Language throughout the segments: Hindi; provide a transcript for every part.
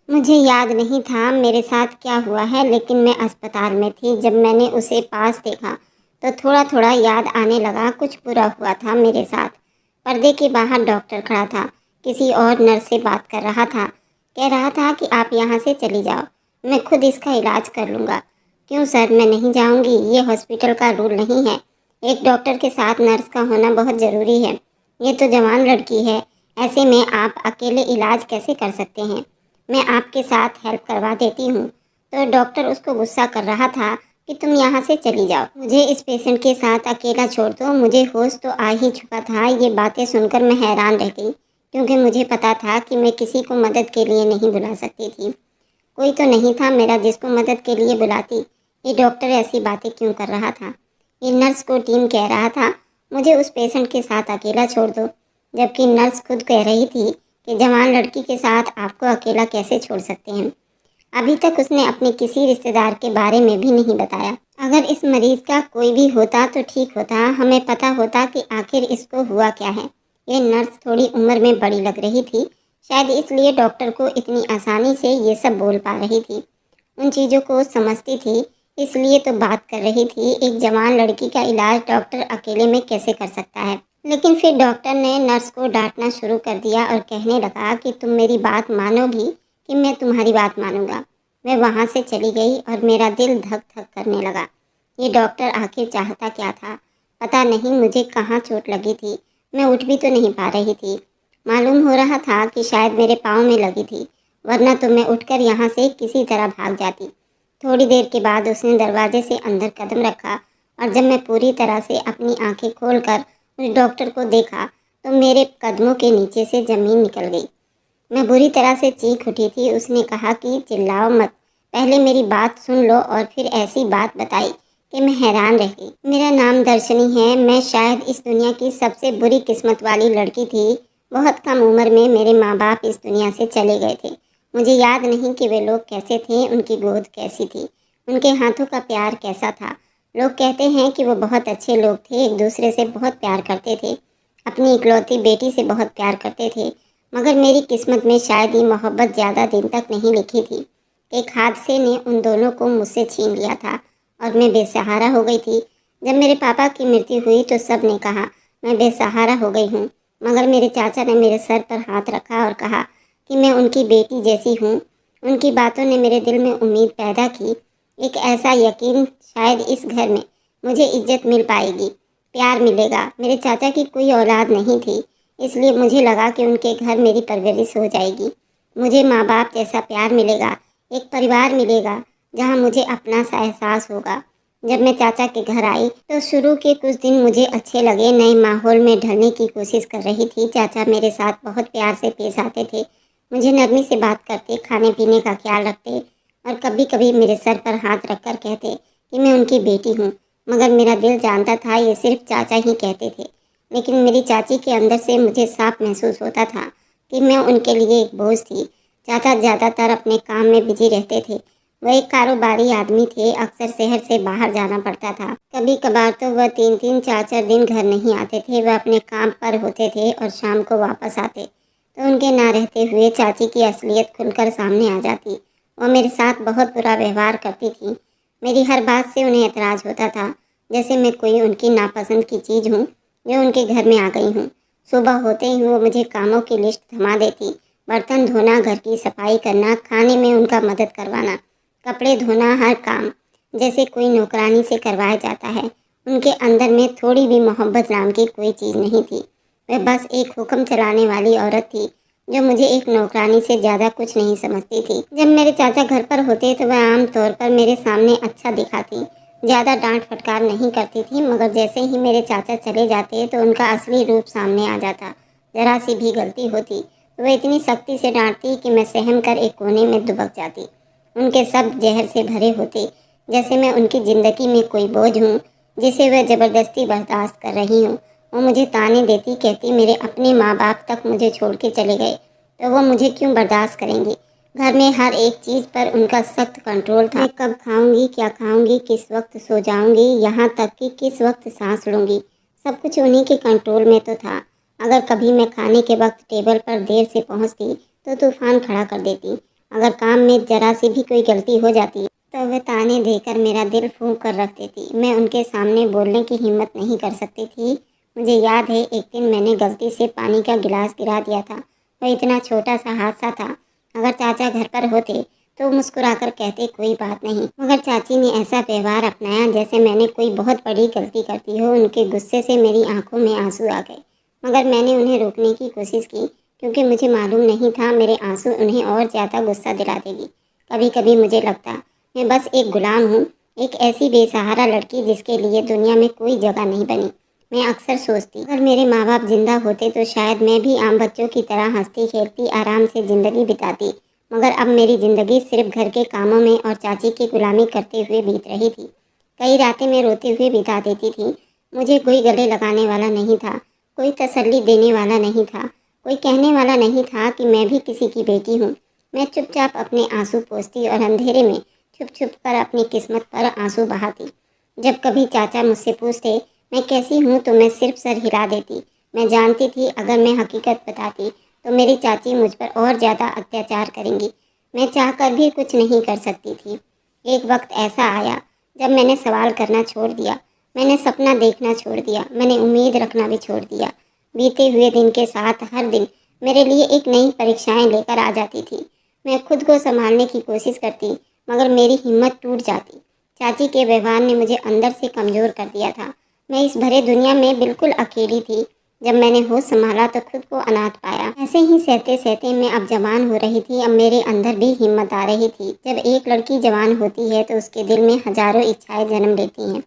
मुझे याद नहीं था मेरे साथ क्या हुआ है, लेकिन मैं अस्पताल में थी। जब मैंने उसे पास देखा तो थोड़ा थोड़ा याद आने लगा। कुछ बुरा हुआ था मेरे साथ। पर्दे के बाहर डॉक्टर खड़ा था, किसी और नर्स से बात कर रहा था। कह रहा था कि आप यहाँ से चली जाओ, मैं खुद इसका इलाज कर लूँगा। क्यों सर, मैं नहीं जाऊँगी, ये हॉस्पिटल का रूल नहीं है। एक डॉक्टर के साथ नर्स का होना बहुत ज़रूरी है। ये तो जवान लड़की है, ऐसे में आप अकेले इलाज कैसे कर सकते हैं? मैं आपके साथ हेल्प करवा देती हूँ। तो डॉक्टर उसको गुस्सा कर रहा था कि तुम यहाँ से चली जाओ, मुझे इस पेशेंट के साथ अकेला छोड़ दो। मुझे होश तो आ ही चुका था। ये बातें सुनकर मैं हैरान रह गई, क्योंकि मुझे पता था कि मैं किसी को मदद के लिए नहीं बुला सकती थी। कोई तो नहीं था मेरा जिसको मदद के लिए बुलाती। ये डॉक्टर ऐसी बातें क्यों कर रहा था? ये नर्स को टीम कह रहा था मुझे उस पेशेंट के साथ अकेला छोड़ दो, जबकि नर्स खुद कह रही थी कि जवान लड़की के साथ आपको अकेला कैसे छोड़ सकते हैं। अभी तक उसने अपने किसी रिश्तेदार के बारे में भी नहीं बताया। अगर इस मरीज का कोई भी होता तो ठीक होता, हमें पता होता कि आखिर इसको हुआ क्या है। ये नर्स थोड़ी उम्र में बड़ी लग रही थी, शायद इसलिए डॉक्टर को इतनी आसानी से ये सब बोल पा रही थी। उन चीज़ों को समझती थी, इसलिए तो बात कर रही थी। एक जवान लड़की का इलाज डॉक्टर अकेले में कैसे कर सकता है? लेकिन फिर डॉक्टर ने नर्स को डांटना शुरू कर दिया और कहने लगा कि तुम मेरी बात मानोगी कि मैं तुम्हारी बात मानूंगा। मैं वहाँ से चली गई और मेरा दिल धक धक करने लगा। ये डॉक्टर आखिर चाहता क्या था? पता नहीं मुझे कहाँ चोट लगी थी। मैं उठ भी तो नहीं पा रही थी। मालूम हो रहा था कि शायद मेरे पाँव में लगी थी, वरना तो मैं उठकर यहाँ से किसी तरह भाग जाती। थोड़ी देर के बाद उसने दरवाजे से अंदर कदम रखा और जब मैं पूरी तरह से अपनी आंखें खोलकर उस डॉक्टर को देखा तो मेरे कदमों के नीचे से ज़मीन निकल गई। मैं बुरी तरह से चीख उठी थी। उसने कहा कि चिल्लाओ मत, पहले मेरी बात सुन लो। और फिर ऐसी बात बताई कि मैं हैरान रह गई। मेरा नाम दर्शनी है। मैं शायद इस दुनिया की सबसे बुरी किस्मत वाली लड़की थी। बहुत कम उम्र में मेरे माँ बाप इस दुनिया से चले गए थे। मुझे याद नहीं कि वे लोग कैसे थे, उनकी गोद कैसी थी, उनके हाथों का प्यार कैसा था। लोग कहते हैं कि वो बहुत अच्छे लोग थे, एक दूसरे से बहुत प्यार करते थे, अपनी इकलौती बेटी से बहुत प्यार करते थे। मगर मेरी किस्मत में शायद ये मोहब्बत ज़्यादा दिन तक नहीं लिखी थी। एक हादसे ने उन दोनों को मुझसे छीन लिया था और मैं बेसहारा हो गई थी। जब मेरे पापा की मृत्यु हुई तो सब ने कहा मैं बेसहारा हो गई हूँ, मगर मेरे चाचा ने मेरे सर पर हाथ रखा और कहा कि मैं उनकी बेटी जैसी हूँ। उनकी बातों ने मेरे दिल में उम्मीद पैदा की, एक ऐसा यकीन शायद इस घर में मुझे इज्जत मिल पाएगी, प्यार मिलेगा। मेरे चाचा की कोई औलाद नहीं थी, इसलिए मुझे लगा कि उनके घर मेरी परवरिश हो जाएगी। मुझे माँ बाप जैसा प्यार मिलेगा, एक परिवार मिलेगा जहाँ मुझे अपना सा एहसास होगा। जब मैं चाचा के घर आई तो शुरू के कुछ दिन मुझे अच्छे लगे। नए माहौल में ढलने की कोशिश कर रही थी। चाचा मेरे साथ बहुत प्यार से पेश आते थे, मुझे नरमी से बात करते, खाने पीने का ख्याल रखते और कभी कभी मेरे सर पर हाथ रखकर कहते कि मैं उनकी बेटी हूँ। मगर मेरा दिल जानता था ये सिर्फ चाचा ही कहते थे। लेकिन मेरी चाची के अंदर से मुझे साफ महसूस होता था कि मैं उनके लिए एक बोझ थी। चाचा ज़्यादातर अपने काम में बिजी रहते थे। वह एक कारोबारी आदमी थे, अक्सर शहर से बाहर जाना पड़ता था। कभी कभार तो वह 3-3 4-4 दिन घर नहीं आते थे। वह अपने काम पर होते थे और शाम को वापस आते, तो उनके ना रहते हुए चाची की असलियत खुलकर सामने आ जाती। वह मेरे साथ बहुत बुरा व्यवहार करती थी। मेरी हर बात से उन्हें एतराज़ होता था, जैसे मैं कोई उनकी नापसंद की चीज़ हूँ जो उनके घर में आ गई हूँ। सुबह होते ही वो मुझे कामों की लिस्ट थमा देती, बर्तन धोना, घर की सफाई करना, खाने में उनका मदद करवाना, कपड़े धोना, हर काम जैसे कोई नौकरानी से करवाया जाता है। उनके अंदर में थोड़ी भी मोहब्बत नाम की कोई चीज़ नहीं थी। वह बस एक हुक्म चलाने वाली औरत थी जो मुझे एक नौकरानी से ज़्यादा कुछ नहीं समझती थी। जब मेरे चाचा घर पर होते तो वह आम तौर पर मेरे सामने अच्छा दिखाती, ज़्यादा डांट फटकार नहीं करती थी। मगर जैसे ही मेरे चाचा चले जाते तो उनका असली रूप सामने आ जाता। ज़रा सी भी गलती होती तो वह इतनी सख्ती से डांटती कि मैं सहम कर एक कोने में दुबक जाती। उनके शब्द जहर से भरे होते, जैसे मैं उनकी ज़िंदगी में कोई बोझ हूँ जिसे वह ज़बरदस्ती बर्दाश्त कर रही हूँ। वो मुझे ताने देती, कहती मेरे अपने माँ बाप तक मुझे छोड़ के चले गए तो वो मुझे क्यों बर्दाश्त करेंगी। घर में हर एक चीज़ पर उनका सख्त कंट्रोल था। मैं कब खाऊंगी, क्या खाऊंगी, किस वक्त सो जाऊंगी, यहाँ तक कि किस वक्त सांस लूंगी, सब कुछ उन्हीं के कंट्रोल में तो था। अगर कभी मैं खाने के वक्त टेबल पर देर से पहुँचती तो तूफान खड़ा कर देती अगर काम में ज़रा सी भी कोई गलती हो जाती तो वे ताने देकर मेरा दिल फूंक कर रख देती। मैं उनके सामने बोलने की हिम्मत नहीं कर सकती थी। मुझे याद है एक दिन मैंने गलती से पानी का गिलास गिरा दिया था। वह इतना छोटा सा हादसा था। अगर चाचा घर पर होते तो मुस्कुराकर कहते कोई बात नहीं, मगर चाची ने ऐसा व्यवहार अपनाया जैसे मैंने कोई बहुत बड़ी गलती कर दी हो। उनके गुस्से से मेरी आंखों में आंसू आ गए, मगर मैंने उन्हें रोकने की कोशिश की, क्योंकि मुझे मालूम नहीं था मेरे आंसू उन्हें और ज़्यादा गुस्सा दिला देगी। कभी कभी मुझे लगता मैं बस एक गुलाम हूँ, एक ऐसी बेसहारा लड़की जिसके लिए दुनिया में कोई जगह नहीं बनी। मैं अक्सर सोचती अगर मेरे माँ बाप जिंदा होते तो शायद मैं भी आम बच्चों की तरह हंसती खेलती आराम से ज़िंदगी बिताती। मगर अब मेरी ज़िंदगी सिर्फ घर के कामों में और चाची की गुलामी करते हुए बीत रही थी। कई रातें मैं रोते हुए बिता देती थी। मुझे कोई गले लगाने वाला नहीं था, कोई तसल्ली देने वाला नहीं था, कोई कहने वाला नहीं था कि मैं भी किसी की बेटी हूँ। मैं चुपचाप अपने आंसू पोंछती और अंधेरे में छुप छुप कर अपनी किस्मत पर आंसू बहाती। जब कभी चाचा मुझसे पूछते मैं कैसी हूँ तो मैं सिर्फ सर हिला देती। मैं जानती थी अगर मैं हकीकत बताती तो मेरी चाची मुझ पर और ज़्यादा अत्याचार करेंगी। मैं चाहकर भी कुछ नहीं कर सकती थी। एक वक्त ऐसा आया जब मैंने सवाल करना छोड़ दिया, मैंने सपना देखना छोड़ दिया, मैंने उम्मीद रखना भी छोड़ दिया। बीते हुए दिन के साथ हर दिन मेरे लिए एक नई परीक्षाएं लेकर आ जाती थी। मैं खुद को संभालने की कोशिश करती, मगर मेरी हिम्मत टूट जाती। चाची के व्यवहार ने मुझे अंदर से कमज़ोर कर दिया था। मैं इस भरे दुनिया में बिल्कुल अकेली थी। जब मैंने होश संभाला तो खुद को अनाथ पाया। ऐसे ही सहते सहते मैं अब जवान हो रही थी। अब मेरे अंदर भी हिम्मत आ रही थी। जब एक लड़की जवान होती है तो उसके दिल में हजारों इच्छाएं जन्म लेती हैं,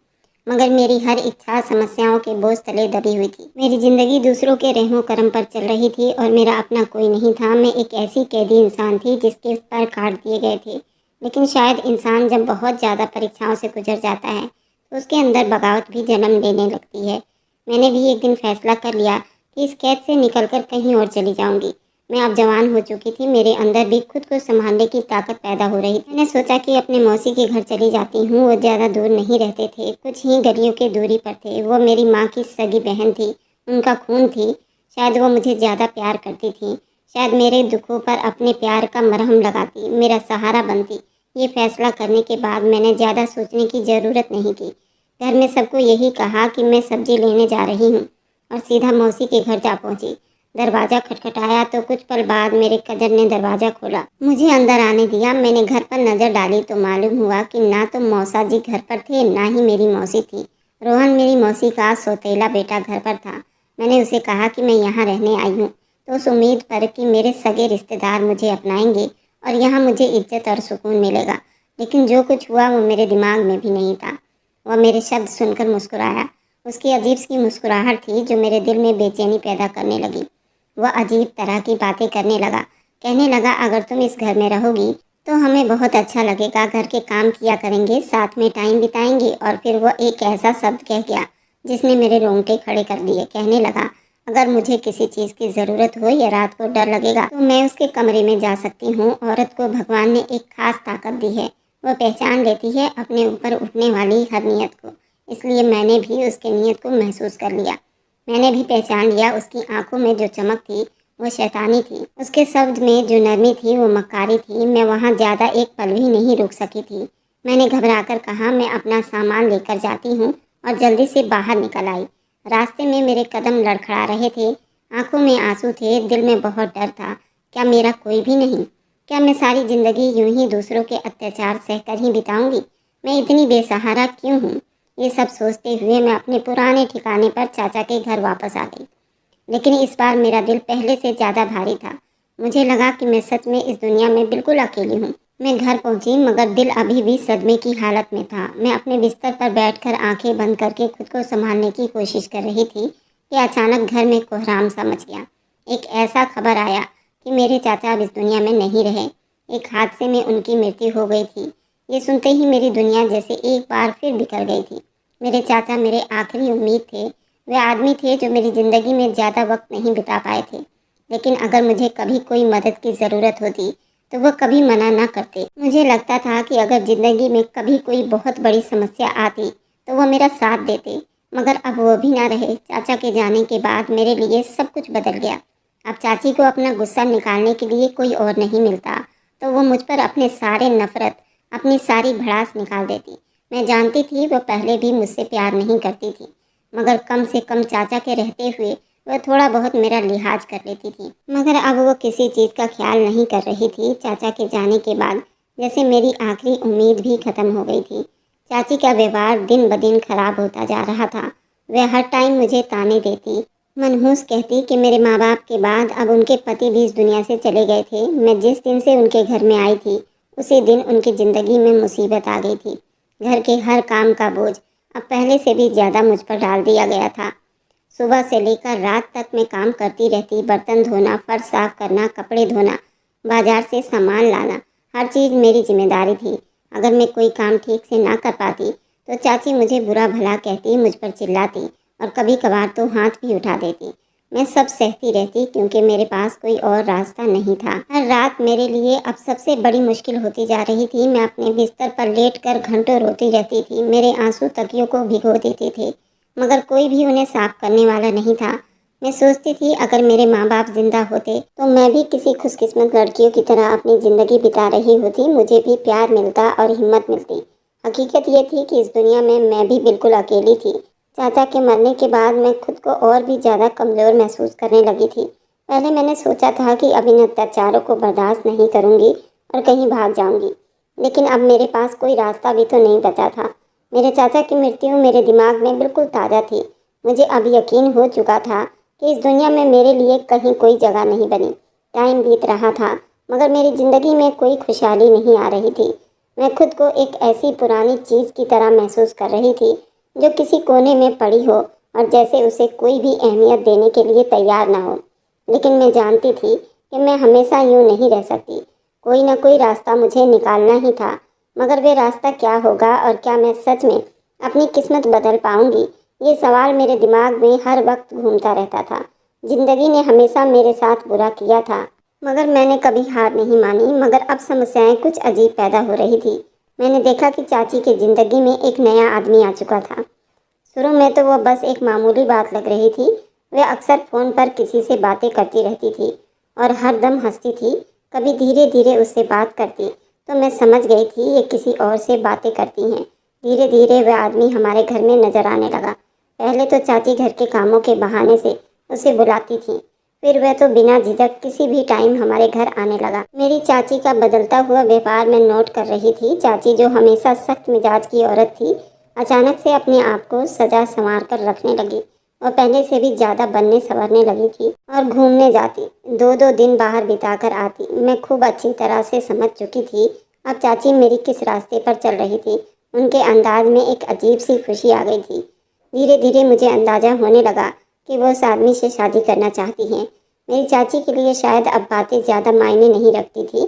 मगर मेरी हर इच्छा समस्याओं के बोझ तले दबी हुई थी। मेरी जिंदगी दूसरों के रहमो करम पर चल रही थी और मेरा अपना कोई नहीं था। मैं एक ऐसी कैदी इंसान थी जिसके पर काट दिए गए थे। लेकिन शायद इंसान जब बहुत ज़्यादा परीक्षाओं से गुजर जाता है तो उसके अंदर बगावत भी जन्म लेने लगती है। मैंने भी एक दिन फैसला कर लिया कि इस कैद से निकलकर कहीं और चली जाऊंगी। मैं अब जवान हो चुकी थी, मेरे अंदर भी खुद को संभालने की ताकत पैदा हो रही थी। मैंने सोचा कि अपने मौसी के घर चली जाती हूँ। वो ज़्यादा दूर नहीं रहते थे, कुछ ही गलियों के दूरी पर थे। वो मेरी माँ की सगी बहन थी, उनका खून थी। शायद वो मुझे ज़्यादा प्यार करती थी, शायद मेरे दुखों पर अपने प्यार का मरहम लगाती, मेरा सहारा बनती। ये फैसला करने के बाद मैंने ज़्यादा सोचने की ज़रूरत नहीं की। घर में सबको यही कहा कि मैं सब्जी लेने जा रही हूँ और सीधा मौसी के घर जा पहुँची। दरवाज़ा खटखटाया तो कुछ पल बाद मेरे कजन ने दरवाज़ा खोला, मुझे अंदर आने दिया। मैंने घर पर नज़र डाली तो मालूम हुआ कि ना तो मौसा जी घर पर थे, ना ही मेरी मौसी थी। रोहन मेरी मौसी का सौतेला बेटा घर पर था। मैंने उसे कहा कि मैं यहाँ रहने आई हूँ तो उस उम्मीद पर कि मेरे सगे रिश्तेदार मुझे अपनाएंगे और यहाँ मुझे इज्जत और सुकून मिलेगा। लेकिन जो कुछ हुआ वो मेरे दिमाग में भी नहीं था। वह मेरे शब्द सुनकर मुस्कुराया। उसकी अजीब सी मुस्कुराहट थी जो मेरे दिल में बेचैनी पैदा करने लगी। वह अजीब तरह की बातें करने लगा। कहने लगा अगर तुम इस घर में रहोगी तो हमें बहुत अच्छा लगेगा, घर के काम किया करेंगे, साथ में टाइम बिताएंगे। और फिर वह एक ऐसा शब्द कह गया जिसने मेरे रोंगटे खड़े कर दिए। कहने लगा अगर मुझे किसी चीज़ की ज़रूरत हो या रात को डर लगेगा तो मैं उसके कमरे में जा सकती हूँ। औरत को भगवान ने एक खास ताकत दी है, वह पहचान लेती है अपने ऊपर उठने वाली हर नियत को। इसलिए मैंने भी उसके नियत को महसूस कर लिया। मैंने भी पहचान लिया उसकी आंखों में जो चमक थी वो शैतानी थी, उसके शब्द में जो नरमी थी वो मक्कारी थी। मैं वहाँ ज़्यादा एक पल भी नहीं रुक सकी थी। मैंने घबराकर कहा मैं अपना सामान लेकर जाती हूँ और जल्दी से बाहर निकल आई। रास्ते में मेरे कदम लड़खड़ा रहे थे, आंखों में आंसू थे, दिल में बहुत डर था। क्या मेरा कोई भी नहीं? क्या मैं सारी ज़िंदगी यूं ही दूसरों के अत्याचार सहकर ही बिताऊंगी? मैं इतनी बेसहारा क्यों हूँ? ये सब सोचते हुए मैं अपने पुराने ठिकाने पर चाचा के घर वापस आ गई। लेकिन इस बार मेरा दिल पहले से ज़्यादा भारी था। मुझे लगा कि मैं सच में इस दुनिया में बिल्कुल अकेली हूँ। मैं घर पहुँची मगर दिल अभी भी सदमे की हालत में था। मैं अपने बिस्तर पर बैठकर आंखें बंद करके खुद को संभालने की कोशिश कर रही थी कि अचानक घर में कोहराम सा मच गया। एक ऐसा खबर आया कि मेरे चाचा अब इस दुनिया में नहीं रहे। एक हादसे में उनकी मृत्यु हो गई थी। ये सुनते ही मेरी दुनिया जैसे एक बार फिर बिखर गई थी। मेरे चाचा मेरे आखिरी उम्मीद थे। वे आदमी थे जो मेरी ज़िंदगी में ज़्यादा वक्त नहीं बिता पाए थे, लेकिन अगर मुझे कभी कोई मदद की ज़रूरत होती तो वह कभी मना ना करते। मुझे लगता था कि अगर ज़िंदगी में कभी कोई बहुत बड़ी समस्या आती तो वह मेरा साथ देते, मगर अब वो भी ना रहे। चाचा के जाने के बाद मेरे लिए सब कुछ बदल गया। अब चाची को अपना गुस्सा निकालने के लिए कोई और नहीं मिलता। तो वो मुझ पर अपने सारे नफ़रत, अपनी सारी भड़ास निकाल देती। मैं जानती थी वो पहले भी मुझसे प्यार नहीं करती थी, मगर कम से कम चाचा के रहते हुए वह थोड़ा बहुत मेरा लिहाज कर लेती थी। मगर अब वो किसी चीज़ का ख्याल नहीं कर रही थी। चाचा के जाने के बाद जैसे मेरी आखिरी उम्मीद भी ख़त्म हो गई थी। चाची का व्यवहार दिन ब दिन खराब होता जा रहा था। वह हर टाइम मुझे ताने देती, मनहूस कहती कि मेरे माँ बाप के बाद अब उनके पति भी इस दुनिया से चले गए थे। मैं जिस दिन से उनके घर में आई थी उसी दिन उनकी ज़िंदगी में मुसीबत आ गई थी। घर के हर काम का बोझ अब पहले से भी ज़्यादा मुझ पर डाल दिया गया था। सुबह से लेकर रात तक मैं काम करती रहती। बर्तन धोना, फर्श साफ करना, कपड़े धोना, बाजार से सामान लाना, हर चीज़ मेरी जिम्मेदारी थी। अगर मैं कोई काम ठीक से ना कर पाती तो चाची मुझे बुरा भला कहती, मुझ पर चिल्लाती और कभी कभार तो हाथ भी उठा देती। मैं सब सहती रहती क्योंकि मेरे पास कोई और रास्ता नहीं था। हर रात मेरे लिए अब सबसे बड़ी मुश्किल होती जा रही थी। मैं अपने बिस्तर पर लेटकर घंटों रोती रहती थी। मेरे आंसू तकियों को भिगो देते थे, मगर कोई भी उन्हें साफ करने वाला नहीं था। मैं सोचती थी अगर मेरे माँ बाप जिंदा होते तो मैं भी किसी खुशकिस्मत लड़कियों की तरह अपनी ज़िंदगी बिता रही होती। मुझे भी प्यार मिलता और हिम्मत मिलती। हकीकत ये थी कि इस दुनिया में मैं भी बिल्कुल अकेली थी। चाचा के मरने के बाद मैं खुद को और भी ज़्यादा कमज़ोर महसूस करने लगी थी। पहले मैंने सोचा था कि अब इन अत्याचारों को बर्दाश्त नहीं करूँगी और कहीं भाग जाऊँगी, लेकिन अब मेरे पास कोई रास्ता भी तो नहीं बचा था। मेरे चाचा की मृत्यु मेरे दिमाग में बिल्कुल ताज़ा थी। मुझे अब यकीन हो चुका था कि इस दुनिया में मेरे लिए कहीं कोई जगह नहीं बनी। टाइम बीत रहा था मगर मेरी ज़िंदगी में कोई खुशहाली नहीं आ रही थी। मैं खुद को एक ऐसी पुरानी चीज़ की तरह महसूस कर रही थी जो किसी कोने में पड़ी हो और जैसे उसे कोई भी अहमियत देने के लिए तैयार ना हो। लेकिन मैं जानती थी कि मैं हमेशा यूँ नहीं रह सकती। कोई ना कोई रास्ता मुझे निकालना ही था, मगर वे रास्ता क्या होगा और क्या मैं सच में अपनी किस्मत बदल पाऊंगी, ये सवाल मेरे दिमाग में हर वक्त घूमता रहता था। जिंदगी ने हमेशा मेरे साथ बुरा किया था, मगर मैंने कभी हार नहीं मानी। मगर अब समस्याएं कुछ अजीब पैदा हो रही थी। मैंने देखा कि चाची की ज़िंदगी में एक नया आदमी आ चुका था। शुरू में तो वह बस एक मामूली बात लग रही थी। वह अक्सर फ़ोन पर किसी से बातें करती रहती थी और हर दम हंसती थी। कभी धीरे धीरे उससे बात करती तो मैं समझ गई थी ये किसी और से बातें करती हैं। धीरे धीरे वह आदमी हमारे घर में नज़र आने लगा। पहले तो चाची घर के कामों के बहाने से उसे बुलाती थी, फिर वह तो बिना झिझक किसी भी टाइम हमारे घर आने लगा। मेरी चाची का बदलता हुआ व्यवहार मैं नोट कर रही थी। चाची जो हमेशा सख्त मिजाज की औरत थी, अचानक से अपने आप को सजा संवार कर रखने लगी और पहले से भी ज़्यादा बनने संवरने लगी थी और घूमने जाती। दो दो दिन बाहर बिताकर आती। मैं खूब अच्छी तरह से समझ चुकी थी अब चाची मेरी किस रास्ते पर चल रही थी। उनके अंदाज में एक अजीब सी खुशी आ गई थी। धीरे धीरे मुझे अंदाज़ा होने लगा कि वो उस आदमी से शादी करना चाहती हैं। मेरी चाची के लिए शायद अब बातें ज़्यादा मायने नहीं रखती थी।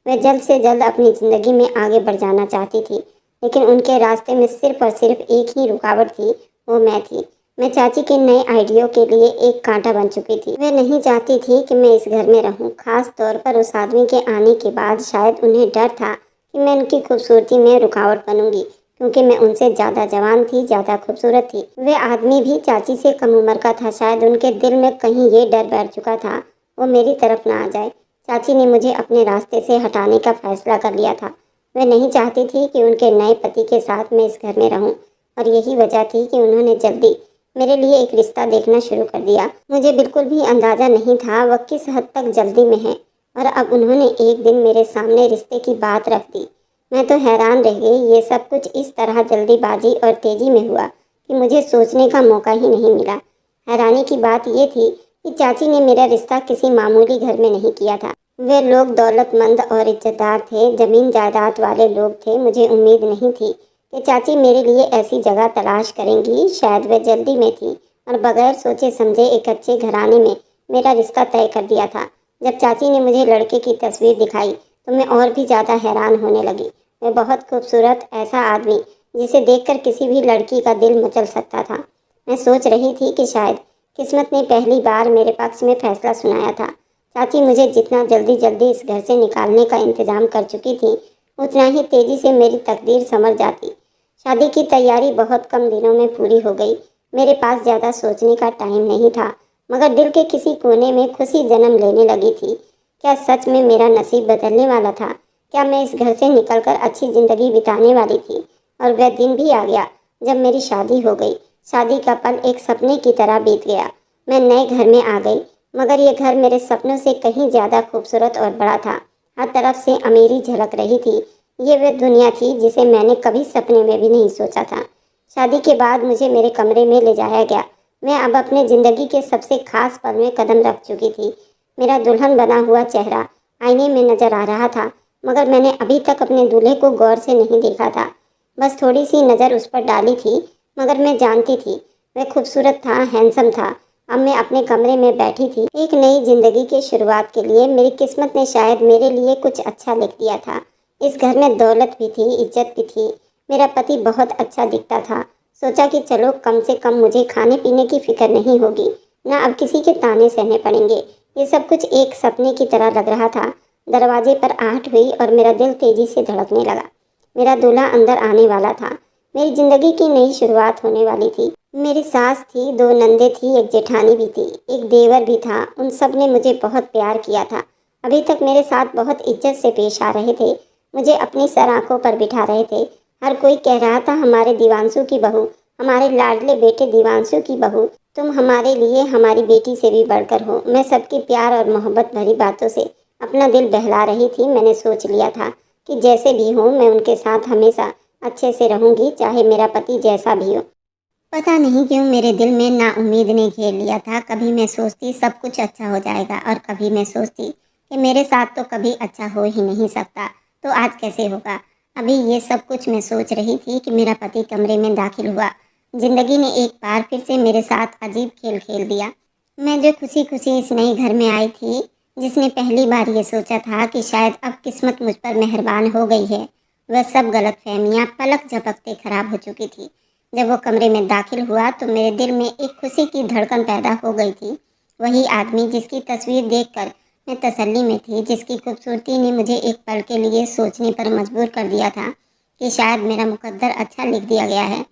वह जल्द से जल्द अपनी ज़िंदगी में आगे बढ़ जाना चाहती थी, लेकिन उनके रास्ते में सिर्फ और सिर्फ एक ही रुकावट थी, वो मैं थी। मैं चाची के नए आइडियो के लिए एक कांटा बन चुकी थी। वे नहीं चाहती थी कि मैं इस घर में रहूं। खास तौर पर उस आदमी के आने के बाद शायद उन्हें डर था कि मैं उनकी खूबसूरती में रुकावट बनूंगी, क्योंकि मैं उनसे ज़्यादा जवान थी, ज़्यादा खूबसूरत थी। वे आदमी भी चाची से कम उम्र का था। शायद उनके दिल में कहीं ये डर बैठ चुका था वो मेरी तरफ ना आ जाए। चाची ने मुझे अपने रास्ते से हटाने का फैसला कर लिया था। वे नहीं चाहती थी कि उनके नए पति के साथ मैं इस घर में रहूं, और यही वजह थी कि उन्होंने जल्दी मेरे लिए एक रिश्ता देखना शुरू कर दिया। मुझे बिल्कुल भी अंदाज़ा नहीं था वह किस हद तक जल्दी में है, और अब उन्होंने एक दिन मेरे सामने रिश्ते की बात रख दी। मैं तो हैरान रह गई। ये सब कुछ इस तरह जल्दीबाजी और तेज़ी में हुआ कि मुझे सोचने का मौका ही नहीं मिला। हैरानी की बात ये थी कि चाची ने मेरा रिश्ता किसी मामूली घर में नहीं किया था। वे लोग दौलतमंद और इज्जतदार थे, ज़मीन जायदाद वाले लोग थे। मुझे उम्मीद नहीं थी कि चाची मेरे लिए ऐसी जगह तलाश करेंगी। शायद वे जल्दी में थी और बगैर सोचे समझे एक अच्छे घराने में मेरा रिश्ता तय कर दिया था। जब चाची ने मुझे लड़के की तस्वीर दिखाई तो मैं और भी ज़्यादा हैरान होने लगी। वह बहुत खूबसूरत, ऐसा आदमी जिसे देखकर किसी भी लड़की का दिल मचल सकता था। मैं सोच रही थी कि शायद किस्मत ने पहली बार मेरे पक्ष में फैसला सुनाया था। चाची मुझे जितना जल्दी जल्दी इस घर से निकालने का इंतज़ाम कर चुकी थी, उतना ही तेज़ी से मेरी तकदीर संवर जाती। शादी की तैयारी बहुत कम दिनों में पूरी हो गई। मेरे पास ज़्यादा सोचने का टाइम नहीं था, मगर दिल के किसी कोने में खुशी जन्म लेने लगी थी। क्या सच में मेरा नसीब बदलने वाला था? क्या मैं इस घर से निकलकर अच्छी ज़िंदगी बिताने वाली थी? और वह दिन भी आ गया जब मेरी शादी हो गई। शादी का पल एक सपने की तरह बीत गया। मैं नए घर में आ गई, मगर ये घर मेरे सपनों से कहीं ज़्यादा खूबसूरत और बड़ा था। हर तरफ से अमीरी झलक रही थी। ये वह दुनिया थी जिसे मैंने कभी सपने में भी नहीं सोचा था। शादी के बाद मुझे मेरे कमरे में ले जाया गया। मैं अब अपने ज़िंदगी के सबसे खास पल में कदम रख चुकी थी। मेरा दुल्हन बना हुआ चेहरा आईने में नजर आ रहा था, मगर मैंने अभी तक अपने दूल्हे को गौर से नहीं देखा था। बस थोड़ी सी नज़र उस पर डाली थी, मगर मैं जानती थी वह खूबसूरत था, हैंडसम था। अब मैं अपने कमरे में बैठी थी। एक नई जिंदगी की शुरुआत के लिए मेरी किस्मत ने शायद मेरे लिए कुछ अच्छा लिख दिया था। इस घर में दौलत भी थी, इज्जत भी थी। मेरा पति बहुत अच्छा दिखता था। सोचा कि चलो कम से कम मुझे खाने पीने की फिक्र नहीं होगी, ना अब किसी के ताने सहने पड़ेंगे। ये सब कुछ एक सपने की तरह लग रहा था। दरवाजे पर आहट हुई और मेरा दिल तेजी से धड़कने लगा। मेरा दूल्हा अंदर आने वाला था। मेरी जिंदगी की नई शुरुआत होने वाली थी। मेरी सास थी, दो नंदे थी, एक जेठानी भी थी, एक देवर भी था। उन सब ने मुझे बहुत प्यार किया था। अभी तक मेरे साथ बहुत इज्जत से पेश आ रहे थे। मुझे अपनी सराखों पर बिठा रहे थे। हर कोई कह रहा था, हमारे दीवांशु की बहू, हमारे लाडले बेटे दीवांशु की बहू, तुम हमारे लिए हमारी बेटी से भी बढ़कर हो। मैं सबकी प्यार और मोहब्बत भरी बातों से अपना दिल बहला रही थी। मैंने सोच लिया था कि जैसे भी हो मैं उनके साथ हमेशा अच्छे से रहूंगी, चाहे मेरा पति जैसा भी हो। पता नहीं क्यों मेरे दिल में नाउम्मीद ने घेर लिया था। कभी मैं सोचती सब कुछ अच्छा हो जाएगा, और कभी मैं सोचती कि मेरे साथ तो कभी अच्छा हो ही नहीं सकता, तो आज कैसे होगा। अभी ये सब कुछ मैं सोच रही थी कि मेरा पति कमरे में दाखिल हुआ। जिंदगी ने एक बार फिर से मेरे साथ अजीब खेल खेल दिया। मैं जो खुशी खुशी इस नए घर में आई थी, जिसने पहली बार ये सोचा था कि शायद अब किस्मत मुझ पर मेहरबान हो गई है, वह सब गलतफहमियां पलक झपकते खराब हो चुकी थी। जब वो कमरे में दाखिल हुआ तो मेरे दिल में एक खुशी की धड़कन पैदा हो गई थी। वही आदमी जिसकी तस्वीर देखकर मैं तसल्ली में थी, जिसकी खूबसूरती ने मुझे एक पल के लिए सोचने पर मजबूर कर दिया था कि शायद मेरा मुकद्दर अच्छा लिख दिया गया है।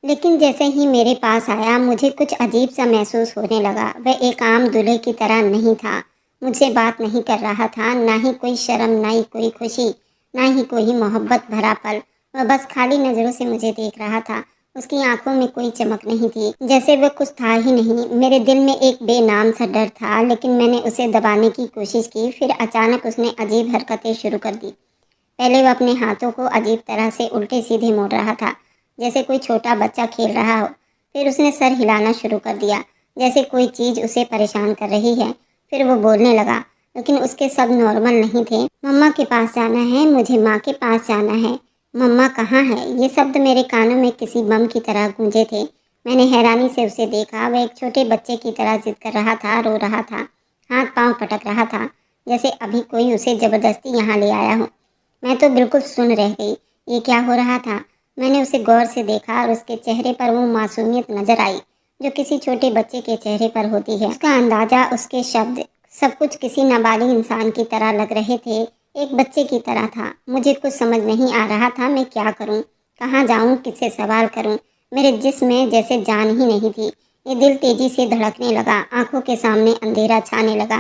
लेकिन जैसे ही मेरे पास आया, मुझे कुछ अजीब सा महसूस होने लगा। वह एक आम दूल्हे की तरह नहीं था। मुझसे बात नहीं कर रहा था, ना ही कोई शर्म, ना ही कोई खुशी, ना ही कोई मोहब्बत भरा पल। वह बस खाली नज़रों से मुझे देख रहा था। उसकी आंखों में कोई चमक नहीं थी, जैसे वह कुछ था ही नहीं। मेरे दिल में एक बेनाम सा डर था, लेकिन मैंने उसे दबाने की कोशिश की। फिर अचानक उसने अजीब हरकतें शुरू कर दी। पहले वह अपने हाथों को अजीब तरह से उल्टे सीधे मोड़ रहा था, जैसे कोई छोटा बच्चा खेल रहा हो। फिर उसने सर हिलाना शुरू कर दिया, जैसे कोई चीज़ उसे परेशान कर रही है। फिर वो बोलने लगा, लेकिन उसके शब्द नॉर्मल नहीं थे। मम्मा के पास जाना है, मुझे माँ के पास जाना है। मम्मा कहाँ है? ये शब्द मेरे कानों में किसी बम की तरह गूंजे थे। मैंने हैरानी से उसे देखा। वह एक छोटे बच्चे की तरह जिद कर रहा था, रो रहा था, हाथ पांव पटक रहा था, जैसे अभी कोई उसे जबरदस्ती यहाँ ले आया हो। मैं तो बिल्कुल सुन रह गई। ये क्या हो रहा था? मैंने उसे गौर से देखा और उसके चेहरे पर वो मासूमियत नजर आई जो किसी छोटे बच्चे के चेहरे पर होती है। उसका अंदाजा, उसके शब्द, सब कुछ किसी नाबालिग इंसान की तरह लग रहे थे, एक बच्चे की तरह था। मुझे कुछ समझ नहीं आ रहा था, मैं क्या करूं, कहाँ जाऊं, किससे सवाल करूं। मेरे जिस्म में जैसे जान ही नहीं थी। ये दिल तेजी से धड़कने लगा, आंखों के सामने अंधेरा छाने लगा।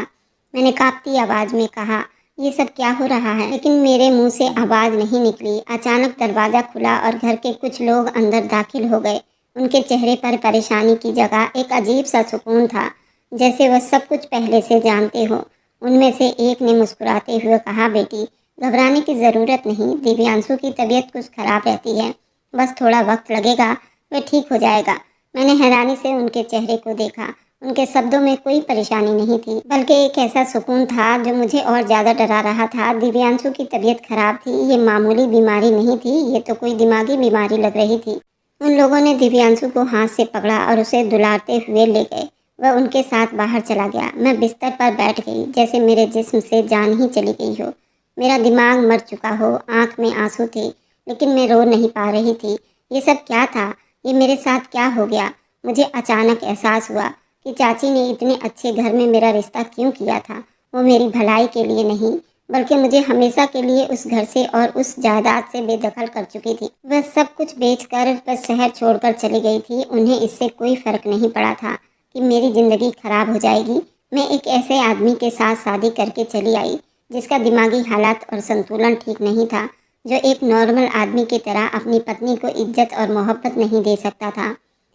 मैंने कांपती आवाज में कहा, ये सब क्या हो रहा है? लेकिन मेरे मुंह से आवाज नहीं निकली। अचानक दरवाजा खुला और घर के कुछ लोग अंदर दाखिल हो गए। उनके चेहरे पर परेशानी की जगह एक अजीब सा सुकून था, जैसे वह सब कुछ पहले से जानते हो। उनमें से एक ने मुस्कुराते हुए कहा, बेटी, घबराने की ज़रूरत नहीं। दिव्यांशु की तबीयत कुछ खराब रहती है, बस थोड़ा वक्त लगेगा, वह ठीक हो जाएगा। मैंने हैरानी से उनके चेहरे को देखा। उनके शब्दों में कोई परेशानी नहीं थी, बल्कि एक ऐसा सुकून था जो मुझे और ज़्यादा डरा रहा था। दिव्यांशु की तबीयत खराब थी, ये मामूली बीमारी नहीं थी, ये तो कोई दिमागी बीमारी लग रही थी। उन लोगों ने दिव्यांशु को हाथ से पकड़ा और उसे दुलारते हुए ले गए। वह उनके साथ बाहर चला गया। मैं बिस्तर पर बैठ गई, जैसे मेरे जिस्म से जान ही चली गई हो। मेरा दिमाग मर चुका हो, आंख में आंसू थे, लेकिन मैं रो नहीं पा रही थी। ये सब क्या था? ये मेरे साथ क्या हो गया? मुझे अचानक एहसास हुआ कि चाची ने इतने अच्छे घर में मेरा रिश्ता क्यों किया था। वो मेरी भलाई के लिए नहीं, बल्कि मुझे हमेशा के लिए उस घर से और उस जायदाद से बेदखल कर चुकी थी। वह सब कुछ बेचकर बस शहर छोड़कर चली गई थी। उन्हें इससे कोई फर्क नहीं पड़ा था कि मेरी ज़िंदगी खराब हो जाएगी। मैं एक ऐसे आदमी के साथ शादी करके चली आई जिसका दिमागी हालात और संतुलन ठीक नहीं था, जो एक नॉर्मल आदमी की तरह अपनी पत्नी को इज्जत और मोहब्बत नहीं दे सकता था।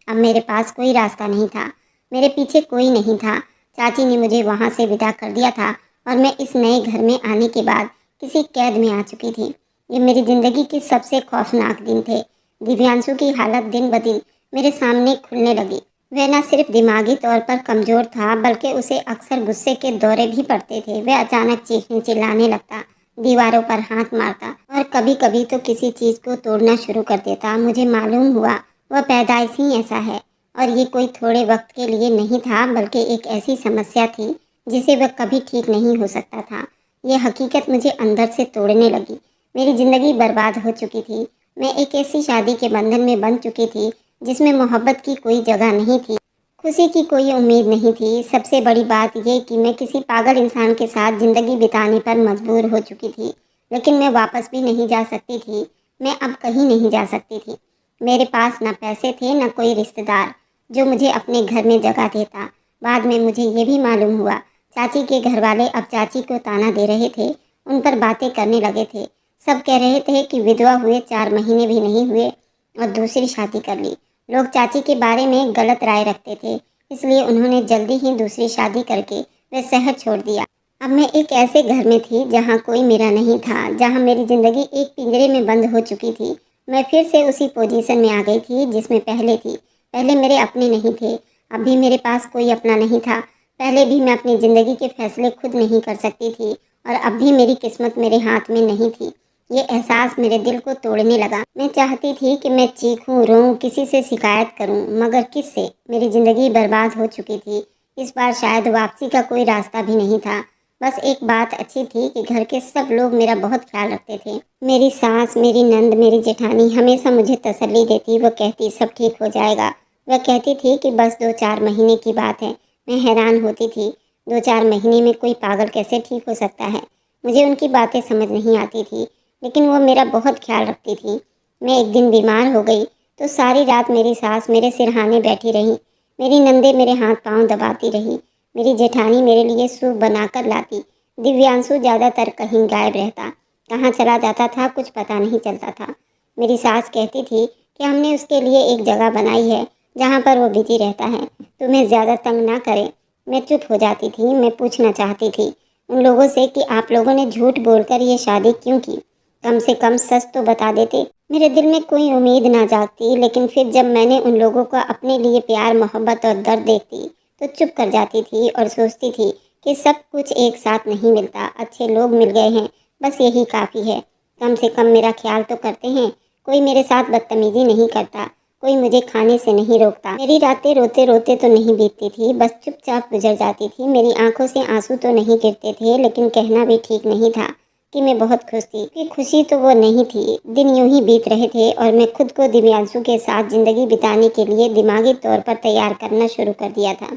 अब मेरे पास कोई रास्ता नहीं था, मेरे पीछे कोई नहीं था। चाची ने मुझे वहाँ से विदा कर दिया था और मैं इस नए घर में आने के बाद किसी कैद में आ चुकी थी। ये मेरी ज़िंदगी के सबसे खौफनाक दिन थे। दिव्यांशु की हालत दिन ब दिन मेरे सामने खुलने लगी। वह न सिर्फ दिमागी तौर पर कमज़ोर था, बल्कि उसे अक्सर गुस्से के दौरे भी पड़ते थे। वह अचानक चीखने चिल्लाने लगता, दीवारों पर हाथ मारता और कभी कभी तो किसी चीज़ को तोड़ना शुरू कर देता। मुझे मालूम हुआ वह पैदाइश ही ऐसा है और ये कोई थोड़े वक्त के लिए नहीं था, बल्कि एक ऐसी समस्या थी जिसे वह कभी ठीक नहीं हो सकता था। यह हकीकत मुझे अंदर से तोड़ने लगी। मेरी ज़िंदगी बर्बाद हो चुकी थी। मैं एक ऐसी शादी के बंधन में बंध चुकी थी जिसमें मोहब्बत की कोई जगह नहीं थी, खुशी की कोई उम्मीद नहीं थी। सबसे बड़ी बात यह कि मैं किसी पागल इंसान के साथ ज़िंदगी बिताने पर मजबूर हो चुकी थी। लेकिन मैं वापस भी नहीं जा सकती थी। मैं अब कहीं नहीं जा सकती थी। मेरे पास न पैसे थे, न कोई रिश्तेदार जो मुझे अपने घर में जगह देता। बाद में मुझे ये भी मालूम हुआ, चाची के घर वाले अब चाची को ताना दे रहे थे, उन पर बातें करने लगे थे। सब कह रहे थे कि विधवा हुए 4 महीने भी नहीं हुए और दूसरी शादी कर ली। लोग चाची के बारे में गलत राय रखते थे, इसलिए उन्होंने जल्दी ही दूसरी शादी करके वह शहर छोड़ दिया। अब मैं एक ऐसे घर में थी जहाँ कोई मेरा नहीं था, जहाँ मेरी ज़िंदगी एक पिंजरे में बंद हो चुकी थी। मैं फिर से उसी पोजीशन में आ गई थी जिसमें पहले थी। पहले मेरे अपने नहीं थे, अब भी मेरे पास कोई अपना नहीं था। पहले भी मैं अपनी ज़िंदगी के फैसले खुद नहीं कर सकती थी और अब भी मेरी किस्मत मेरे हाथ में नहीं थी। ये एहसास मेरे दिल को तोड़ने लगा। मैं चाहती थी कि मैं चीखूं, रोऊं, किसी से शिकायत करूं, मगर किससे? मेरी ज़िंदगी बर्बाद हो चुकी थी। इस बार शायद वापसी का कोई रास्ता भी नहीं था। बस एक बात अच्छी थी कि घर के सब लोग मेरा बहुत ख्याल रखते थे। मेरी सास, मेरी नंद, मेरी जेठानी हमेशा मुझे तसल्ली देती। वो कहती सब ठीक हो जाएगा। वह कहती थी कि बस 2-4 महीने की बात है। मैं हैरान होती थी, 2-4 महीने में कोई पागल कैसे ठीक हो सकता है? मुझे उनकी बातें समझ नहीं आती थी, लेकिन वो मेरा बहुत ख्याल रखती थी। मैं एक दिन बीमार हो गई तो सारी रात मेरी सास मेरे सिरहाने बैठी रही। मेरी नंदे मेरे हाथ पांव दबाती रही। मेरी जेठानी मेरे लिए सूप बनाकर लाती। दिव्यांशु ज़्यादातर कहीं गायब रहता, कहाँ चला जाता था कुछ पता नहीं चलता था। मेरी सास कहती थी कि हमने उसके लिए एक जगह बनाई है जहाँ पर वो बिजी रहता है, तुम्हें ज़्यादा तंग ना करे। मैं चुप हो जाती थी। मैं पूछना चाहती थी उन लोगों से कि आप लोगों ने झूठ बोलकर ये शादी क्यों की? कम से कम सच तो बता देते। मेरे दिल में कोई उम्मीद ना जागती, लेकिन फिर जब मैंने उन लोगों का अपने लिए प्यार, मोहब्बत और दर्द देखती तो चुप कर जाती थी और सोचती थी कि सब कुछ एक साथ नहीं मिलता। अच्छे लोग मिल गए हैं, बस यही काफ़ी है। कम से कम मेरा ख्याल तो करते हैं। कोई मेरे साथ बदतमीजी नहीं करता, कोई मुझे खाने से नहीं रोकता। मेरी रातें रोते रोते तो नहीं बीतती थी, बस चुपचाप गुजर जाती थी। मेरी आंखों से आंसू तो नहीं गिरते थे, लेकिन कहना भी ठीक नहीं था कि मैं बहुत खुश थी, कि खुशी तो वो नहीं थी। दिन यूं ही बीत रहे थे और मैं खुद को दिव्यांशु के साथ ज़िंदगी बिताने के लिए दिमागी तौर पर तैयार करना शुरू कर दिया था।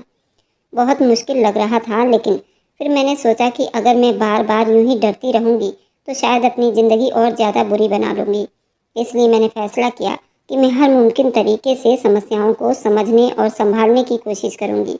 बहुत मुश्किल लग रहा था, लेकिन फिर मैंने सोचा कि अगर मैं बार बार यूं ही डरती रहूंगी तो शायद अपनी ज़िंदगी और ज़्यादा बुरी बना लूँगी। इसलिए मैंने फैसला किया कि मैं हर मुमकिन तरीके से समस्याओं को समझने और संभालने की कोशिश करूँगी।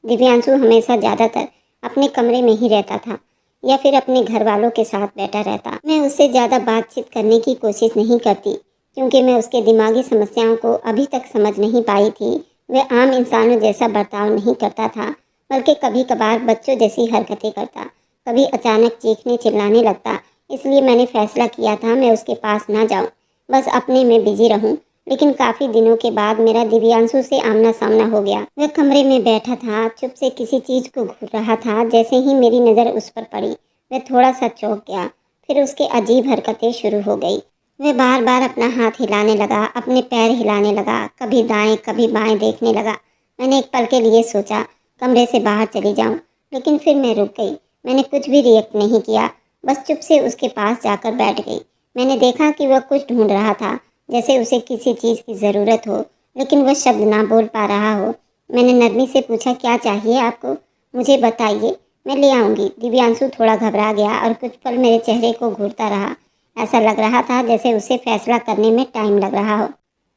दिव्यांशु हमेशा ज़्यादातर अपने कमरे में ही रहता था या फिर अपने घर वालों के साथ बैठा रहता। मैं उससे ज़्यादा बातचीत करने की कोशिश नहीं करती, क्योंकि मैं उसके दिमागी समस्याओं को अभी तक समझ नहीं पाई थी। वह आम इंसानों जैसा बर्ताव नहीं करता था, बल्कि कभी कभार बच्चों जैसी हरकतें करता, कभी अचानक चीखने चिल्लाने लगता। इसलिए मैंने फैसला किया था मैं उसके पास ना जाऊं, बस अपने में बिजी रहूं। लेकिन काफ़ी दिनों के बाद मेरा दिव्यांशु से आमना सामना हो गया। वह कमरे में बैठा था, चुप से किसी चीज़ को घूर रहा था। जैसे ही मेरी नज़र उस पर पड़ी, वह थोड़ा सा चौंक गया। फिर उसकी अजीब हरकतें शुरू हो गई। वह बार बार अपना हाथ हिलाने लगा, अपने पैर हिलाने लगा, कभी दाएं कभी बाएं देखने लगा। मैंने एक पल के लिए सोचा कमरे से बाहर चली जाऊं, लेकिन फिर मैं रुक गई। मैंने कुछ भी रिएक्ट नहीं किया, बस चुप से उसके पास जाकर बैठ गई। मैंने देखा कि वह कुछ ढूंढ रहा था, जैसे उसे किसी चीज़ की ज़रूरत हो, लेकिन वह शब्द ना बोल पा रहा हो। मैंने नरमी से पूछा, क्या चाहिए आपको? मुझे बताइए, मैं ले आऊँगी। दिव्यांशु थोड़ा घबरा गया और कुछ पल मेरे चेहरे को घूरता रहा। ऐसा लग रहा था जैसे उसे फैसला करने में टाइम लग रहा हो।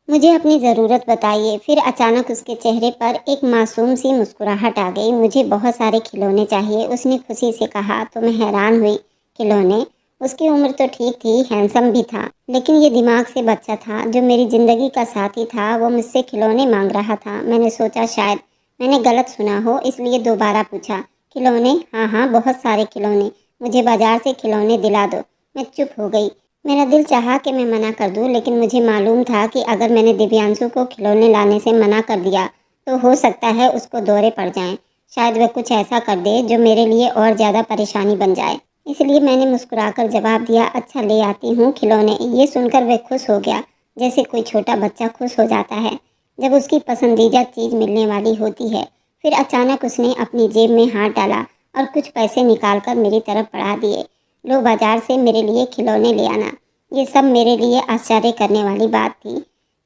मुझे अपनी ज़रूरत बताइए। फिर अचानक उसके चेहरे पर एक मासूम सी मुस्कुराहट आ गई। मुझे बहुत सारे खिलौने चाहिए, उसने खुशी से कहा। तो मैं हैरान हुई। खिलौने? उसकी उम्र तो ठीक थी, हैंडसम भी था, लेकिन ये दिमाग से बच्चा था जो मेरी ज़िंदगी का साथी था, वो मुझसे खिलौने मांग रहा था। मैंने सोचा शायद मैंने गलत सुना हो, इसलिए दोबारा पूछा, खिलौने? हाँ हाँ, बहुत सारे खिलौने। मुझे बाजार से खिलौने दिला दो। मैं चुप हो गई। मेरा दिल चाहा कि मैं मना कर दूं, लेकिन मुझे मालूम था कि अगर मैंने दिव्यांशु को खिलौने लाने से मना कर दिया तो हो सकता है उसको दौरे पड़ जाएं। शायद वह कुछ ऐसा कर दे जो मेरे लिए और ज़्यादा परेशानी बन जाए। इसलिए मैंने मुस्कुराकर जवाब दिया, अच्छा ले आती हूँ खिलौने। ये सुनकर वह खुश हो गया, जैसे कोई छोटा बच्चा खुश हो जाता है जब उसकी पसंदीदा चीज़ मिलने वाली होती है। फिर अचानक उसने अपनी जेब में हाथ डाला और कुछ पैसे निकालकर मेरी तरफ बढ़ा दिए। लो, बाजार से मेरे लिए खिलौने ले आना। ये सब मेरे लिए आश्चर्य करने वाली बात थी।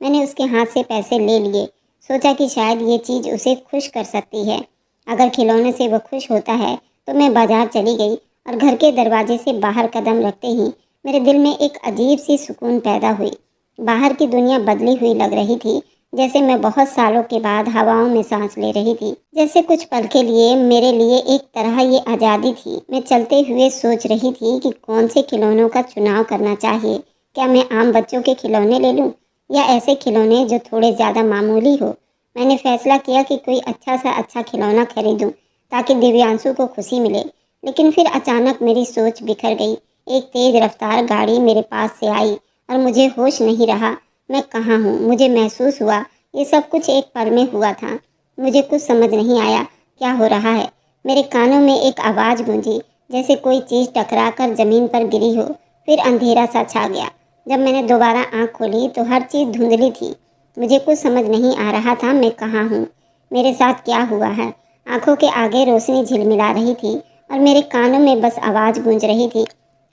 मैंने उसके हाथ से पैसे ले लिए, सोचा कि शायद ये चीज़ उसे खुश कर सकती है। अगर खिलौने से वह खुश होता है तो मैं बाजार चली गई और घर के दरवाजे से बाहर कदम रखते ही मेरे दिल में एक अजीब सी सुकून पैदा हुई। बाहर की दुनिया बदली हुई लग रही थी, जैसे मैं बहुत सालों के बाद हवाओं में सांस ले रही थी। जैसे कुछ पल के लिए मेरे लिए एक तरह ये आज़ादी थी। मैं चलते हुए सोच रही थी कि कौन से खिलौनों का चुनाव करना चाहिए। क्या मैं आम बच्चों के खिलौने ले लूं या ऐसे खिलौने जो थोड़े ज़्यादा मामूली हो। मैंने फैसला किया कि कोई अच्छा खिलौना खरीदूं ताकि दिव्यांशु को खुशी मिले। लेकिन फिर अचानक मेरी सोच बिखर गई। एक तेज़ रफ्तार गाड़ी मेरे पास से आई और मुझे होश नहीं रहा मैं कहाँ हूँ। मुझे महसूस हुआ ये सब कुछ एक पल में हुआ था। मुझे कुछ समझ नहीं आया क्या हो रहा है। मेरे कानों में एक आवाज़ गूंजी, जैसे कोई चीज़ टकरा कर ज़मीन पर गिरी हो। फिर अंधेरा सा छा गया। जब मैंने दोबारा आँख खोली तो हर चीज़ धुंधली थी। मुझे कुछ समझ नहीं आ रहा था मैं कहाँ हूँ, मेरे साथ क्या हुआ है। आँखों के आगे रोशनी झिलमिला रही थी और मेरे कानों में बस आवाज़ गूंज रही थी,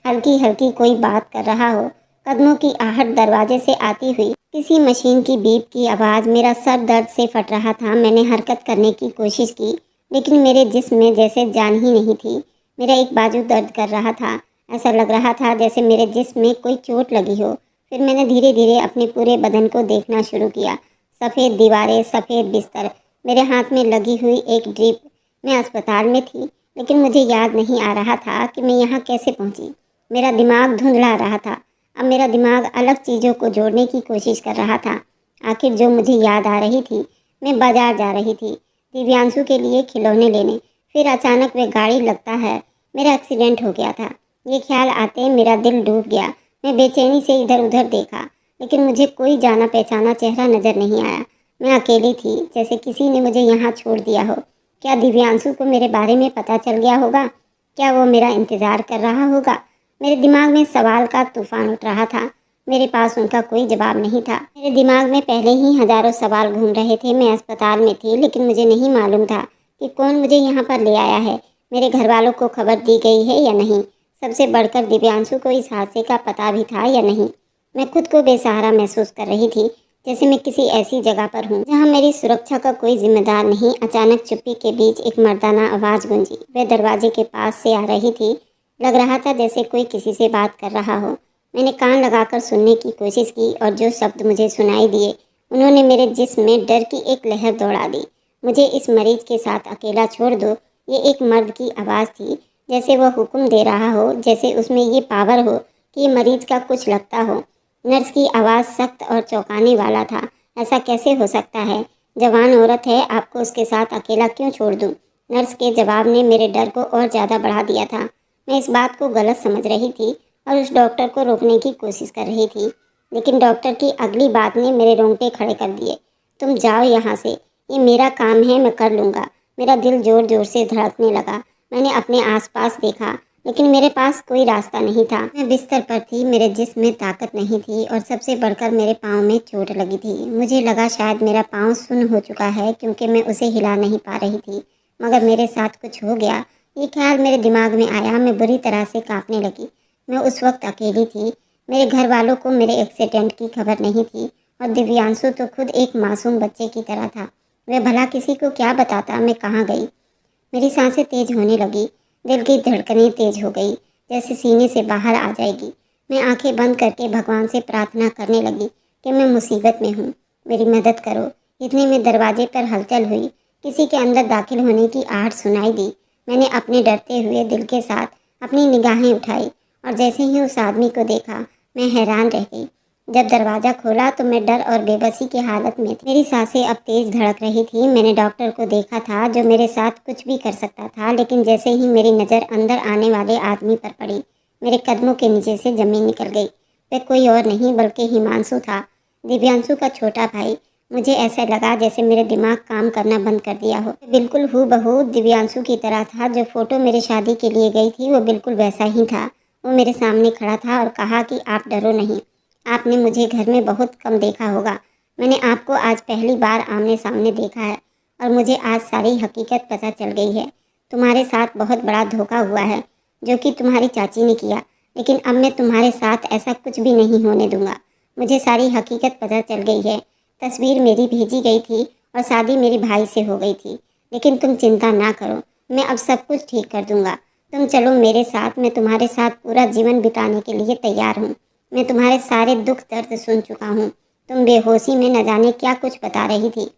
हल्की हल्की कोई बात कर रहा हो। कदमों की आहट दरवाजे से आती हुई किसी मशीन की बीप की आवाज़। मेरा सर दर्द से फट रहा था। मैंने हरकत करने की कोशिश की, लेकिन मेरे जिस्म में जैसे जान ही नहीं थी। मेरा एक बाजू दर्द कर रहा था। ऐसा लग रहा था जैसे मेरे जिस्म में कोई चोट लगी हो। फिर मैंने धीरे धीरे अपने पूरे बदन को देखना शुरू किया। सफ़ेद दीवारें, सफ़ेद बिस्तर, मेरे हाथ में लगी हुई एक ड्रिप। मैं अस्पताल में थी, लेकिन मुझे याद नहीं आ रहा था कि मैं यहाँ कैसे पहुँची। मेरा दिमाग धुंधला रहा था। अब मेरा दिमाग अलग चीज़ों को जोड़ने की कोशिश कर रहा था। आखिर जो मुझे याद आ रही थी, मैं बाजार जा रही थी दिव्यांशु के लिए खिलौने लेने। फिर अचानक वह गाड़ी लगता है, मेरा एक्सीडेंट हो गया था। ये ख्याल आते मेरा दिल डूब गया। मैं बेचैनी से इधर उधर देखा, लेकिन मुझे कोई जाना पहचाना चेहरा नज़र नहीं आया। मैं अकेली थी, जैसे किसी ने मुझे यहाँ छोड़ दिया हो। क्या दिव्यांशु को मेरे बारे में पता चल गया होगा? क्या वो मेरा इंतज़ार कर रहा होगा? मेरे दिमाग में सवाल का तूफान उठ रहा था। मेरे पास उनका कोई जवाब नहीं था। मेरे दिमाग में पहले ही हजारों सवाल घूम रहे थे। मैं अस्पताल में थी, लेकिन मुझे नहीं मालूम था कि कौन मुझे यहाँ पर ले आया है। मेरे घर वालों को खबर दी गई है या नहीं। सबसे बढ़कर दिव्यांशु को इस हादसे का पता भी था या नहीं। मैं खुद को बेसहारा महसूस कर रही थी, जैसे मैं किसी ऐसी जगह पर हूँ जहाँ मेरी सुरक्षा का कोई जिम्मेदार नहीं। अचानक चुप्पी के बीच एक मर्दाना आवाज़ गूंजी। वह दरवाजे के पास से आ रही थी। लग रहा था जैसे कोई किसी से बात कर रहा हो। मैंने कान लगाकर सुनने की कोशिश की और जो शब्द मुझे सुनाई दिए उन्होंने मेरे जिस्म में डर की एक लहर दौड़ा दी। मुझे इस मरीज के साथ अकेला छोड़ दो। ये एक मर्द की आवाज़ थी, जैसे वह हुक्म दे रहा हो, जैसे उसमें ये पावर हो कि ये मरीज का कुछ लगता हो। नर्स की आवाज़ सख्त और चौंकाने वाला था। ऐसा कैसे हो सकता है? जवान औरत है, आपको उसके साथ अकेला क्यों छोड़ दूँ? नर्स के जवाब ने मेरे डर को और ज़्यादा बढ़ा दिया था। मैं इस बात को गलत समझ रही थी और उस डॉक्टर को रोकने की कोशिश कर रही थी, लेकिन डॉक्टर की अगली बात ने मेरे रोंगटे खड़े कर दिए। तुम जाओ यहाँ से, ये मेरा काम है, मैं कर लूँगा। मेरा दिल ज़ोर ज़ोर से धड़कने लगा। मैंने अपने आसपास देखा, लेकिन मेरे पास कोई रास्ता नहीं था। मैं बिस्तर पर थी, मेरे जिस्म में ताकत नहीं थी और सबसे बढ़कर मेरे पाँव में चोट लगी थी। मुझे लगा शायद मेरा पाँव सुन्न हो चुका है, क्योंकि मैं उसे हिला नहीं पा रही थी। मगर मेरे साथ कुछ हो गया, ये ख्याल मेरे दिमाग में आया। मैं बुरी तरह से कांपने लगी। मैं उस वक्त अकेली थी। मेरे घर वालों को मेरे एक्सीडेंट की खबर नहीं थी और दिव्यांशु तो खुद एक मासूम बच्चे की तरह था। वह भला किसी को क्या बताता मैं कहाँ गई। मेरी सांसें तेज होने लगी, दिल की धड़कनें तेज हो गई, जैसे सीने से बाहर आ जाएगी। मैं आंखें बंद करके भगवान से प्रार्थना करने लगी कि मैं मुसीबत में हूँ, मेरी मदद करो। इतने में दरवाजे पर हलचल हुई। किसी के अंदर दाखिल होने की आहट सुनाई दी। मैंने अपने डरते हुए दिल के साथ अपनी निगाहें उठाई और जैसे ही उस आदमी को देखा, मैं हैरान रह गई। जब दरवाज़ा खोला तो मैं डर और बेबसी की हालत में थी। मेरी सांसें अब तेज़ धड़क रही थी। मैंने डॉक्टर को देखा था, जो मेरे साथ कुछ भी कर सकता था, लेकिन जैसे ही मेरी नज़र अंदर आने वाले आदमी पर पड़ी, मेरे कदमों के नीचे से ज़मीन निकल गई। वह कोई और नहीं बल्कि हिमांशु था, दिव्यांशु का छोटा भाई। मुझे ऐसा लगा जैसे मेरे दिमाग काम करना बंद कर दिया हो। बिल्कुल हूबहू दिव्यांशु की तरह था। जो फ़ोटो मेरी शादी के लिए गई थी, वो बिल्कुल वैसा ही था। वो मेरे सामने खड़ा था और कहा कि आप डरो नहीं। आपने मुझे घर में बहुत कम देखा होगा। मैंने आपको आज पहली बार आमने सामने देखा है और मुझे आज सारी हकीकत पता चल गई है। तुम्हारे साथ बहुत बड़ा धोखा हुआ है, जो कि तुम्हारी चाची ने किया, लेकिन अब मैं तुम्हारे साथ ऐसा कुछ भी नहीं होने दूंगा। मुझे सारी हकीकत पता चल गई है। तस्वीर मेरी भेजी गई थी और शादी मेरी भाई से हो गई थी, लेकिन तुम चिंता ना करो, मैं अब सब कुछ ठीक कर दूंगा। तुम चलो मेरे साथ, मैं तुम्हारे साथ पूरा जीवन बिताने के लिए तैयार हूँ। मैं तुम्हारे सारे दुख दर्द सुन चुका हूँ। तुम बेहोशी में न जाने क्या कुछ बता रही थी।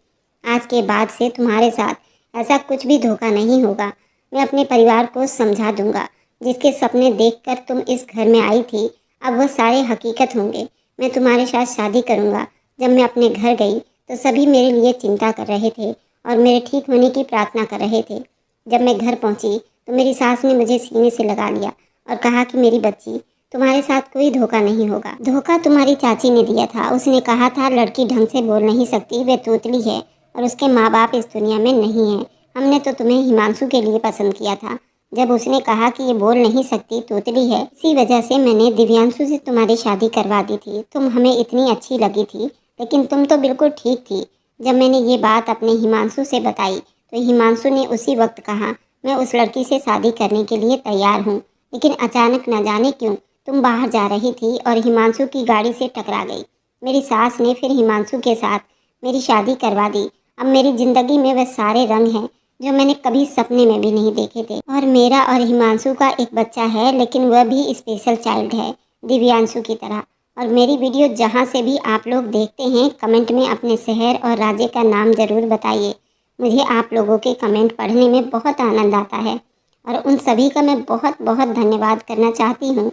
आज के बाद से तुम्हारे साथ ऐसा कुछ भी धोखा नहीं होगा। मैं अपने परिवार को समझा दूंगा। जिसके सपने देखकर तुम इस घर में आई थी, अब वह सारे हकीकत होंगे। मैं तुम्हारे साथ शादी करूंगा। जब मैं अपने घर गई तो सभी मेरे लिए चिंता कर रहे थे और मेरे ठीक होने की प्रार्थना कर रहे थे। जब मैं घर पहुंची तो मेरी सास ने मुझे सीने से लगा लिया और कहा कि मेरी बच्ची, तुम्हारे साथ कोई धोखा नहीं होगा। धोखा तुम्हारी चाची ने दिया था। उसने कहा था लड़की ढंग से बोल नहीं सकती, वे तोतली है और उसके माँ बाप इस दुनिया में नहीं हैं। हमने तो तुम्हें हिमांशु के लिए पसंद किया था। जब उसने कहा कि ये बोल नहीं सकती, तोतली है, इसी वजह से मैंने दिव्यांशु से तुम्हारी शादी करवा दी थी। तुम हमें इतनी अच्छी लगी थी, लेकिन तुम तो बिल्कुल ठीक थी। जब मैंने ये बात अपने हिमांशु से बताई तो हिमांशु ने उसी वक्त कहा, मैं उस लड़की से शादी करने के लिए तैयार हूँ। लेकिन अचानक न जाने क्यों तुम बाहर जा रही थी और हिमांशु की गाड़ी से टकरा गई। मेरी सास ने फिर हिमांशु के साथ मेरी शादी करवा दी। अब मेरी ज़िंदगी में वह सारे रंग हैं जो मैंने कभी सपने में भी नहीं देखे थे। और मेरा और हिमांशु का एक बच्चा है, लेकिन वह भी स्पेशल चाइल्ड है, दिव्यांशु की तरह। और मेरी वीडियो जहाँ से भी आप लोग देखते हैं, कमेंट में अपने शहर और राज्य का नाम ज़रूर बताइए। मुझे आप लोगों के कमेंट पढ़ने में बहुत आनंद आता है और उन सभी का मैं बहुत बहुत धन्यवाद करना चाहती हूँ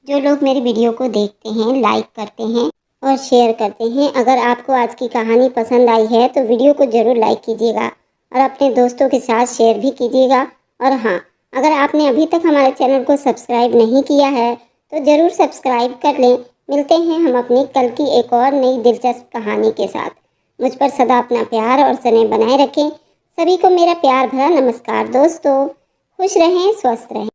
जो लोग मेरी वीडियो को देखते हैं, लाइक करते हैं और शेयर करते हैं। अगर आपको आज की कहानी पसंद आई है तो वीडियो को ज़रूर लाइक कीजिएगा और अपने दोस्तों के साथ शेयर भी कीजिएगा। और हाँ, अगर आपने अभी तक हमारे चैनल को सब्सक्राइब नहीं किया है तो ज़रूर सब्सक्राइब कर लें। मिलते हैं हम अपनी कल की एक और नई दिलचस्प कहानी के साथ। मुझ पर सदा अपना प्यार और स्नेह बनाए रखें। सभी को मेरा प्यार भरा नमस्कार दोस्तों। खुश रहें, स्वस्थ रहें।